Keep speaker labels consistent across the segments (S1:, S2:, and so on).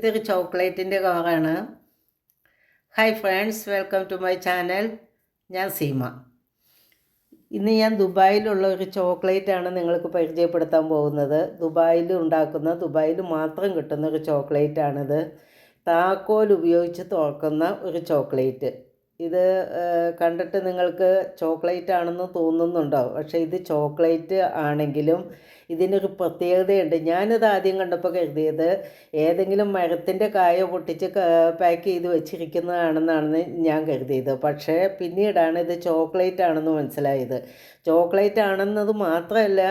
S1: ഇതൊരു ചോക്ലേറ്റിൻ്റെ കവറാണ്. Hi friends, welcome to my channel. ഞാൻ സീമ. ഇന്ന് ഞാൻ ദുബായിലുള്ള ഒരു ചോക്ലേറ്റാണ് നിങ്ങൾക്ക് പരിചയപ്പെടുത്താൻ പോകുന്നത്. ദുബായിൽ മാത്രം കിട്ടുന്ന ഒരു ചോക്ലേറ്റാണിത്. താക്കോൽ ഉപയോഗിച്ച് തുറക്കുന്ന ഒരു ചോക്ലേറ്റ്. ഇത് കണ്ടിട്ട് നിങ്ങൾക്ക് ചോക്ലേറ്റ് ആണെന്ന് തോന്നുന്നുണ്ടോ? പക്ഷേ ഇത് ചോക്ലേറ്റ് ആണെങ്കിലും ഇതിനൊരു പ്രത്യേകതയുണ്ട്. ഞാനിത് ആദ്യം കണ്ടപ്പോൾ കരുതിയത് ഏതെങ്കിലും മരത്തിൻ്റെ കായ പൊട്ടിച്ച് പാക്ക് ചെയ്ത് വെച്ചിരിക്കുന്നതാണെന്നാണ് ഞാൻ കരുതിയത്. പക്ഷേ പിന്നീടാണ് ഇത് ചോക്ലേറ്റ് ആണെന്ന് മനസ്സിലായത്. ചോക്ലേറ്റ് ആണെന്നത് മാത്രമല്ല,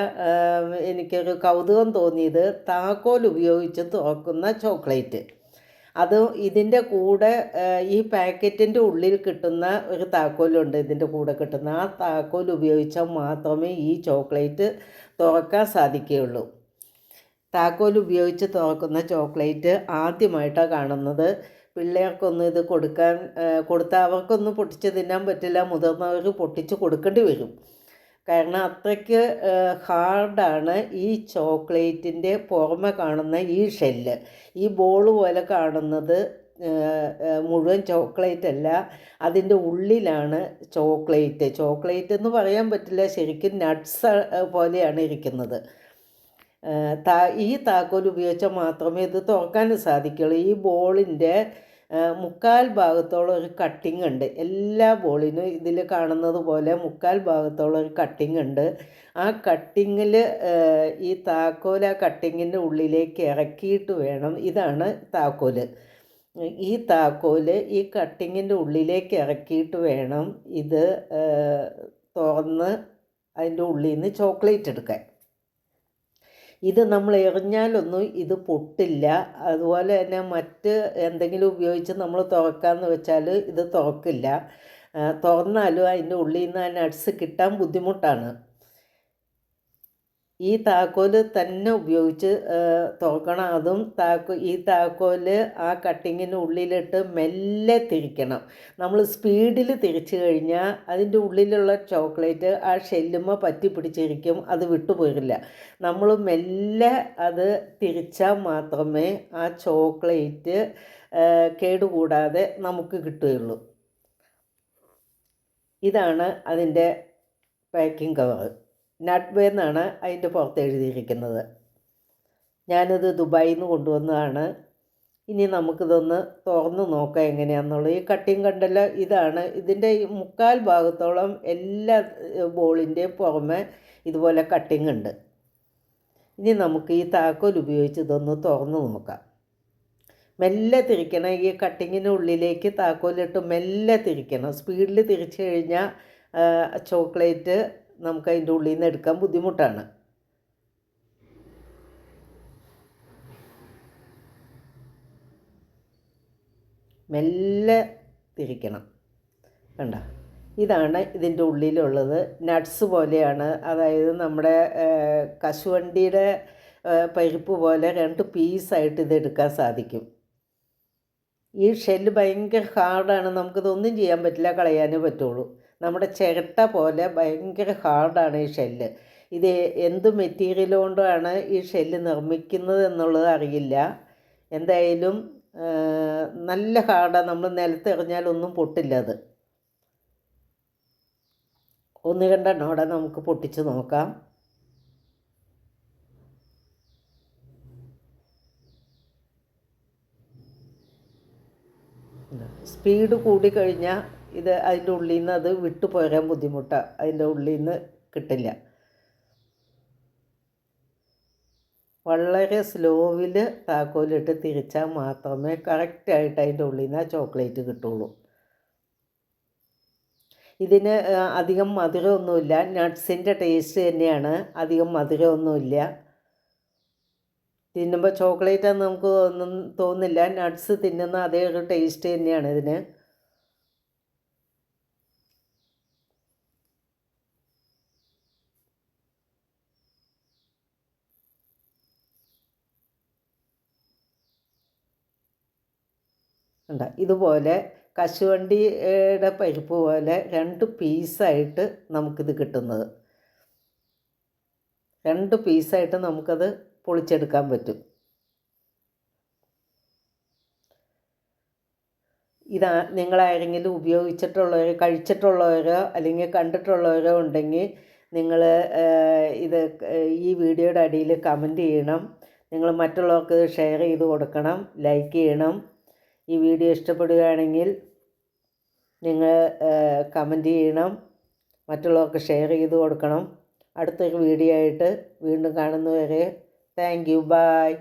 S1: എനിക്കൊരു കൗതുകം തോന്നിയത് താക്കോൽ ഉപയോഗിച്ച് തുറക്കുന്ന ചോക്ലേറ്റ്. അത് ഇതിൻ്റെ കൂടെ ഈ പാക്കറ്റിൻ്റെ ഉള്ളിൽ കിട്ടുന്ന ഒരു താക്കോലുണ്ട്. ഇതിൻ്റെ കൂടെ കിട്ടുന്ന ആ താക്കോൽ ഉപയോഗിച്ചാൽ മാത്രമേ ഈ ചോക്ലേറ്റ് തുറക്കാൻ സാധിക്കുകയുള്ളൂ. താക്കോൽ ഉപയോഗിച്ച് തുറക്കുന്ന ചോക്ലേറ്റ് ആദ്യമായിട്ടാണ് കാണുന്നത്. പിള്ളേർക്കൊന്നും ഇത് കൊടുത്താൽ അവർക്കൊന്നും പൊട്ടിച്ച് തിന്നാൻ പറ്റില്ല. മുതിർന്നവർ പൊട്ടിച്ച് കൊടുക്കേണ്ടി വരും. കാരണം അത്രയ്ക്ക് ഹാർഡാണ് ഈ ചോക്ലേറ്റിൻ്റെ പുറമെ കാണുന്ന ഈ ഷെല്ല്. ഈ ബോൾ പോലെ കാണുന്നത് മുഴുവൻ ചോക്ലേറ്റ് അല്ല, അതിൻ്റെ ഉള്ളിലാണ് ചോക്ലേറ്റ് എന്ന് പറയാൻ പറ്റില്ല, ശരിക്കും നട്ട്സ് പോലെയാണ് ഇരിക്കുന്നത്. ഈ താക്കോൽ ഉപയോഗിച്ചാൽ മാത്രമേ ഇത് തുറക്കാൻ സാധിക്കുള്ളൂ. ഈ ബോളിൻ്റെ മുക്കാൽ ഭാഗത്തോളം ഒരു കട്ടിങ് ഉണ്ട്. എല്ലാ ബോളിനും ഇതിൽ കാണുന്നത് പോലെ മുക്കാൽ ഭാഗത്തോളം ഒരു കട്ടിങ് ഉണ്ട്. ആ കട്ടിങ്ങിൽ ഈ താക്കോൽ ആ കട്ടിങ്ങിൻ്റെ ഉള്ളിലേക്ക് ഇറക്കിയിട്ട് വേണം, ഇതാണ് താക്കോൽ. ഈ താക്കോൽ ഈ കട്ടിങ്ങിൻ്റെ ഉള്ളിലേക്ക് ഇറക്കിയിട്ട് വേണം ഇത് തുറന്ന് അതിൻ്റെ ഉള്ളിൽ നിന്ന് ചോക്ലേറ്റ് എടുക്കാൻ. ഇത് നമ്മൾ എറിഞ്ഞാലൊന്നും ഇത് പൊട്ടില്ല. അതുപോലെ തന്നെ മറ്റ് എന്തെങ്കിലും ഉപയോഗിച്ച് നമ്മൾ തുറക്കാമെന്ന് വെച്ചാൽ ഇത് തുറക്കില്ല. തുറന്നാലും അതിൻ്റെ ഉള്ളിൽ നിന്ന് ആ നട്ട്സ് കിട്ടാൻ ബുദ്ധിമുട്ടാണ്. ഈ താക്കോൽ തന്നെ ഉപയോഗിച്ച് തുറക്കണം. അതും ഈ താക്കോൽ ആ കട്ടിങ്ങിന് ഉള്ളിലിട്ട് മെല്ലെ തിരിക്കണം. നമ്മൾ സ്പീഡിൽ തിരിച്ചു കഴിഞ്ഞാൽ അതിൻ്റെ ഉള്ളിലുള്ള ചോക്ലേറ്റ് ആ ഷെല്ലുമ്മ പറ്റി പിടിച്ചിരിക്കും, അത് വിട്ടുപോരില്ല. നമ്മൾ മെല്ലെ അത് തിരിച്ചാൽ മാത്രമേ ആ ചോക്ലേറ്റ് കേടുകൂടാതെ നമുക്ക് കിട്ടുകയുള്ളൂ. ഇതാണ് അതിൻ്റെ പാക്കിംഗ് കവർ. നട്ട്വേ എന്നാണ് അതിൻ്റെ പുറത്ത് എഴുതിയിരിക്കുന്നത്. ഞാനിത് ദുബായിൽ നിന്ന് കൊണ്ടുവന്നതാണ്. ഇനി നമുക്കിതൊന്ന് തുറന്ന് നോക്കാം എങ്ങനെയാണെന്നുള്ളത്. ഈ കട്ടിങ് കണ്ടല്ലോ, ഇതാണ് ഇതിൻ്റെ മുക്കാൽ ഭാഗത്തോളം എല്ലാ ബോളിൻ്റെയും പുറമെ ഇതുപോലെ കട്ടിങ് ഉണ്ട്. ഇനി നമുക്ക് ഈ താക്കോൽ ഉപയോഗിച്ച് ഇതൊന്ന് തുറന്ന് നോക്കാം. മെല്ലെ തിരിക്കണം. ഈ കട്ടിങ്ങിൻ്റെ ഉള്ളിലേക്ക് താക്കോലിട്ട് മെല്ലെ തിരിക്കണം. സ്പീഡിൽ തിരിച്ചു കഴിഞ്ഞാൽ ചോക്ലേറ്റ് നമുക്ക് അതിൻ്റെ ഉള്ളിൽ നിന്ന് എടുക്കാൻ ബുദ്ധിമുട്ടാണ്. മെല്ലെ തിരിക്കണം. കണ്ട, ഇതാണ് ഇതിൻ്റെ ഉള്ളിലുള്ളത്. നട്ട്സ് പോലെയാണ്, അതായത് നമ്മുടെ കശുവണ്ടിയുടെ പരിപ്പ് പോലെ 2 പീസായിട്ട് ഇതെടുക്കാൻ സാധിക്കും. ഈ ഷെല്ല് ഭയങ്കര ഹാർഡാണ്. നമുക്കിതൊന്നും ചെയ്യാൻ പറ്റില്ല, കളയാനേ പറ്റുള്ളൂ. നമ്മുടെ ചിരട്ട പോലെ ഭയങ്കര ഹാർഡാണ് ഈ ഷെല്ല്. ഇത് എന്ത് മെറ്റീരിയൽ കൊണ്ടാണ് ഈ ഷെല്ല് നിർമ്മിക്കുന്നത് എന്നുള്ളത് അറിയില്ല. എന്തായാലും നല്ല ഹാർഡാണ്. നമ്മൾ നിലത്തെറിഞ്ഞാലൊന്നും പൊട്ടില്ല. അത് 1-2 എണ്ണോടെ നമുക്ക് പൊട്ടിച്ച് നോക്കാം. സ്പീഡ് കൂടിക്കഴിഞ്ഞാൽ ഇത് അതിൻ്റെ ഉള്ളിൽ നിന്ന് അത് വിട്ടു പോരാൻ ബുദ്ധിമുട്ടാണ്. അതിൻ്റെ ഉള്ളിൽ നിന്ന് കിട്ടില്ല. വളരെ സ്ലോവിൽ താക്കോലിട്ട് തിരിച്ചാൽ മാത്രമേ കറക്റ്റായിട്ട് അതിൻ്റെ ഉള്ളിൽ നിന്ന് ആ ചോക്ലേറ്റ് കിട്ടുള്ളൂ. ഇതിന് അധികം മധുരമൊന്നുമില്ല. നട്ട്സിൻ്റെ ടേസ്റ്റ് തന്നെയാണ്, അധികം മധുരമൊന്നുമില്ല. തിന്നുമ്പോൾ ചോക്ലേറ്റാന്ന് നമുക്ക് ഒന്നും തോന്നില്ല. നട്ട്സ് തിന്നുന്ന അതേ ഒരു ടേസ്റ്റ് തന്നെയാണ് ഇതിന്. ഇതുപോലെ കശുവണ്ടിയുടെ പരിപ്പ് പോലെ 2 പീസായിട്ട് നമുക്കിത് കിട്ടുന്നത്. 2 പീസായിട്ട് നമുക്കത് പൊളിച്ചെടുക്കാൻ പറ്റും. ഇതാ നിങ്ങളാരെങ്കിലും ഉപയോഗിച്ചിട്ടുള്ളവരോ കഴിച്ചിട്ടുള്ളവരോ അല്ലെങ്കിൽ കണ്ടിട്ടുള്ളവരോ ഉണ്ടെങ്കിൽ നിങ്ങൾ ഇത് ഈ വീഡിയോയുടെ അടിയിൽ കമൻറ്റ് ചെയ്യണം. നിങ്ങൾ മറ്റുള്ളവർക്ക് ഷെയർ ചെയ്ത് കൊടുക്കണം, ലൈക്ക് ചെയ്യണം. ഈ വീഡിയോ ഇഷ്ടപ്പെടുകയാണെങ്കിൽ നിങ്ങൾ കമൻറ്റ് ചെയ്യണം, മറ്റുള്ളവർക്ക് ഷെയർ ചെയ്ത് കൊടുക്കണം. അടുത്തൊരു വീഡിയോ ആയിട്ട് വീണ്ടും കാണുന്നവരെ താങ്ക് യു, ബൈ.